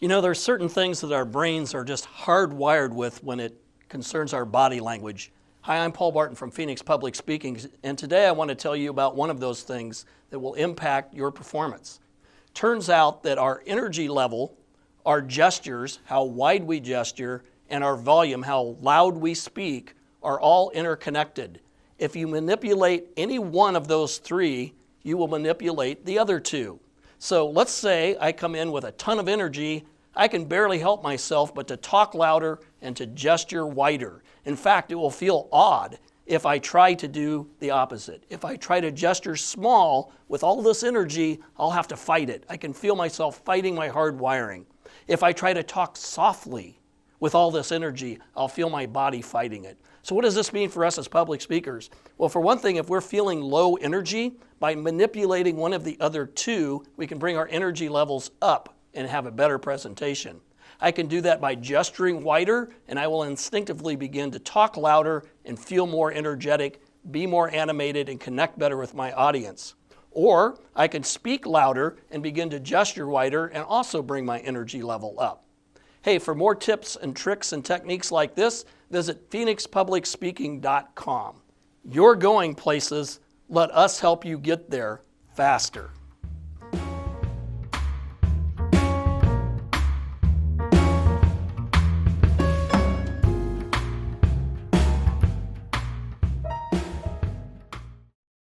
You know, there's certain things that our brains are just hardwired with when it concerns our body language. Hi, I'm Paul Barton from Phoenix Public Speaking, and today I want to tell you about one of those things that will impact your performance. Turns out that our energy level, our gestures, how wide we gesture, and our volume, how loud we speak, are all interconnected. If you manipulate any one of those three, you will manipulate the other two. So let's say I come in with a ton of energy. I can barely help myself but to talk louder and to gesture wider. In fact, it will feel odd if I try to do the opposite. If I try to gesture small with all this energy, I'll have to fight it. I can feel myself fighting my hard wiring. If I try to talk softly with all this energy, I'll feel my body fighting it. So what does this mean for us as public speakers? Well, for one thing, if we're feeling low energy, by manipulating one of the other two, we can bring our energy levels up and have a better presentation. I can do that by gesturing wider, and I will instinctively begin to talk louder and feel more energetic, be more animated, and connect better with my audience. Or I can speak louder and begin to gesture wider and also bring my energy level up. Hey, for more tips and tricks and techniques like this, visit phoenixpublicspeaking.com. You're going places. Let us help you get there faster.